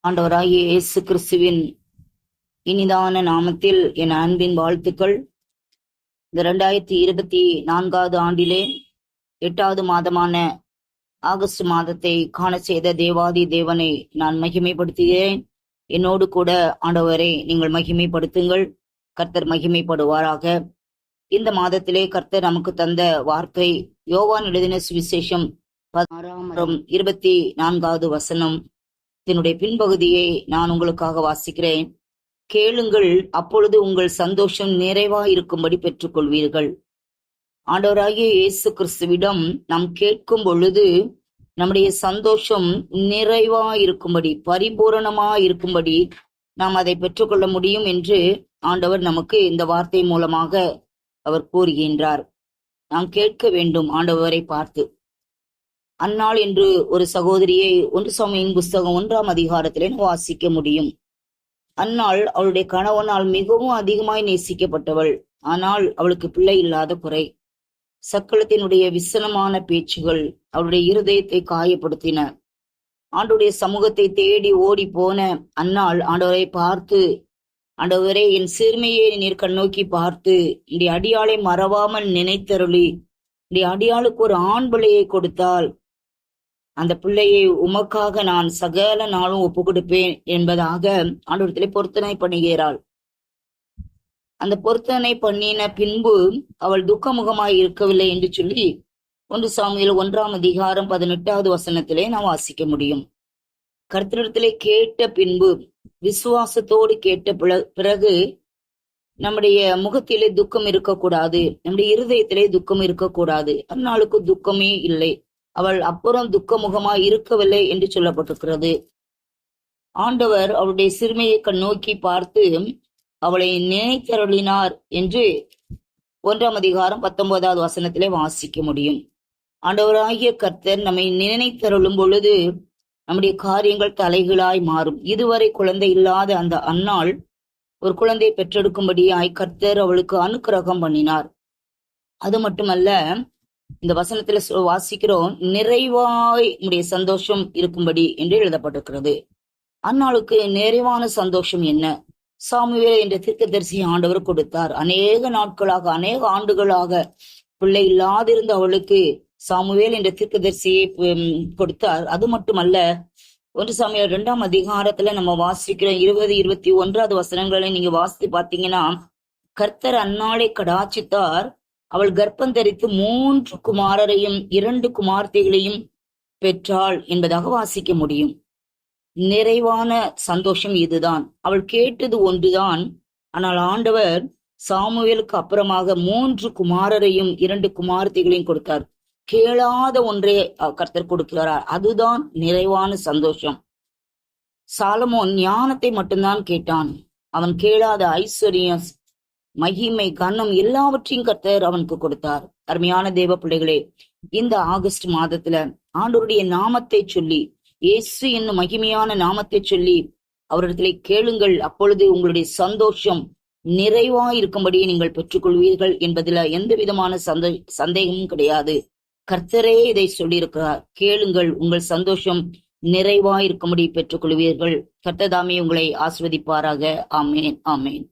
ஆண்டவராகிய இயேசு கிறிஸ்துவின் இனிதான நாமத்தில் என் அன்பின் வாழ்த்துக்கள். இந்த 2024 ஆண்டிலே 8வது மாதமான ஆகஸ்ட் மாதத்தை காண செய்த தேவாதி தேவனை நான் மகிமைப்படுத்துகிறேன். என்னோடு கூட ஆண்டவரை நீங்கள் மகிமைப்படுத்துங்கள். கர்த்தர் மகிமைப்படுவாராக. இந்த மாதத்திலே கர்த்தர் நமக்கு தந்த வார்த்தை யோவான் எழுதின சுவிசேஷம் 16:24 வசனம். இதனுடைய பின்பகுதியை நான் உங்களுக்காக வாசிக்கிறேன். கேளுங்கள், அப்பொழுது உங்கள் சந்தோஷம் நிறைவாயிருக்கும்படி பெற்றுக்கொள்வீர்கள். ஆண்டவராகிய இயேசு கிறிஸ்துவிடம் நாம் கேட்கும் பொழுது நம்முடைய சந்தோஷம் நிறைவாயிருக்கும்படி, பரிபூரணமாயிருக்கும்படி நாம் அதை பெற்றுக்கொள்ள முடியும் என்று ஆண்டவர் நமக்கு இந்த வார்த்தை மூலமாக அவர் கூறுகின்றார். நாம் கேட்க வேண்டும் ஆண்டவரை பார்த்து. அன்னாள் என்று ஒரு சகோதரியை 1 சாமுவேலின் புஸ்தகம் 1ஆம் அதிகாரத்திலே வாசிக்க முடியும். அன்னாள் அவளுடைய கணவனால் மிகவும் அதிகமாய் நேசிக்கப்பட்டவள். ஆனால் அவளுக்கு பிள்ளை இல்லாத குறை. சக்களத்தினுடைய விசனமான பேச்சுகள் அவளுடைய இருதயத்தை காயப்படுத்தின. ஆண்டவருடைய சமூகத்தை தேடி ஓடி போன அன்னாள் ஆண்டவரை பார்த்து, ஆண்டவரே, என் சிறுமையை நீர் கண்ணோக்கி பார்த்து இந்த அடியாளை மறவாமல் நினைத்தருளி இந்த அடியாளுக்கு ஒரு ஆண் பிள்ளையை கொடுத்தால் அந்த பிள்ளையை உமக்காக நான் சகல நாளும் ஒப்பு கொடுப்பேன் என்பதாக ஆண்டவரிடத்திலே பொருத்தனை பண்ணுகிறாள். அந்த பொருத்தனை பண்ணின பின்பு அவள் துக்கமுகமாய் இருக்கவில்லை என்று சொல்லி 1 சாமுவேல் 1ஆம் அதிகாரம் 18வது வசனத்திலே நாம் வாசிக்க முடியும். கர்த்தரிடத்திலே கேட்ட பின்பு, விசுவாசத்தோடு கேட்ட பிறகு நம்முடைய முகத்திலே துக்கம் இருக்கக்கூடாது, நம்முடைய இருதயத்திலே துக்கம் இருக்கக்கூடாது. அந்நாளுக்கு துக்கமே இல்லை. அவள் அப்புறம் துக்கமுகமாய் இருக்கவில்லை என்று சொல்லப்பட்டிருக்கிறது. ஆண்டவர் அவளுடைய சிறுமையை நோக்கி பார்த்து அவளை நினைத்தருளினார் என்று 1ஆம் அதிகாரம் 19வது வசனத்திலே வாசிக்க முடியும். ஆண்டவராகிய கர்த்தர் நம்மை நினைத்தருளும் பொழுது நம்முடைய காரியங்கள் தலைகளாய் மாறும். இதுவரை குழந்தை இல்லாத அந்த அன்னாள் ஒரு குழந்தை பெற்றெடுக்கும்படியாய் கர்த்தர் அவளுக்கு அனுக்கிரகம் பண்ணினார். அது மட்டுமல்ல, இந்த வசனத்துல வாசிக்கிறோம், நிறைவாய் உடைய சந்தோஷம் இருக்கும்படி என்று எழுதப்பட்டிருக்கிறது. அந்நாளுக்கு நிறைவான சந்தோஷம் என்ன? சாமுவேல் என்ற தீர்க்கதரிசி ஆண்டவர் கொடுத்தார். அநேக நாட்களாக, அநேக ஆண்டுகளாக பிள்ளை இல்லாதிருந்த அவளுக்கு சாமுவேல் என்ற தீர்க்கதரிசியை கொடுத்தார். அது மட்டுமல்ல, 1 சாமுவேல் 2ஆம் அதிகாரத்துல நம்ம வாசிக்கிற 20, 21வது வசனங்களை நீங்க வாசித்து பார்த்தீங்கன்னா, கர்த்தர் அந்நாளை கடாட்சித்தார். அவள் கர்ப்பம் தரித்து 3 குமாரரையும் 2 குமார்த்தைகளையும் பெற்றாள் என்பதாக வாசிக்க முடியும். நிறைவான சந்தோஷம் இதுதான். அவள் கேட்டது ஒன்றுதான். ஆனால் ஆண்டவர் சாமுவேலுக்கு அப்புறமாக 3 குமாரரையும் 2 குமார்த்தைகளையும் கொடுத்தார். கேளாத ஒன்றே கர்த்தர் கொடுக்கிறார். அதுதான் நிறைவான சந்தோஷம். சாலமோன் ஞானத்தை மட்டும்தான் கேட்டான். அவன் கேளாத ஐஸ்வர்யம், மகிமை, கனம் எல்லாவற்றையும் கர்த்தர் அவனுக்கு கொடுத்தார். அருமையான தேவ பிள்ளைகளே, இந்த ஆகஸ்ட் மாதத்துல ஆண்டவருடைய நாமத்தை சொல்லி, இயேசு என்னும் மகிமையான நாமத்தை சொல்லி அவரிடத்திலே கேளுங்கள், அப்பொழுது உங்களுடைய சந்தோஷம் நிறைவாய் இருக்கும்படி நீங்கள் பெற்றுக்கொள்வீர்கள் என்பதுல எந்த விதமான சந்தேகமும் கிடையாது. கர்த்தரே இதை சொல்லியிருக்கிறார். கேளுங்கள், உங்கள் சந்தோஷம் நிறைவாய் இருக்கும்படி பெற்றுக்கொள்வீர்கள். கர்த்தர் தாமே உங்களை ஆசீர்வதிப்பாராக. ஆமேன், ஆமேன்.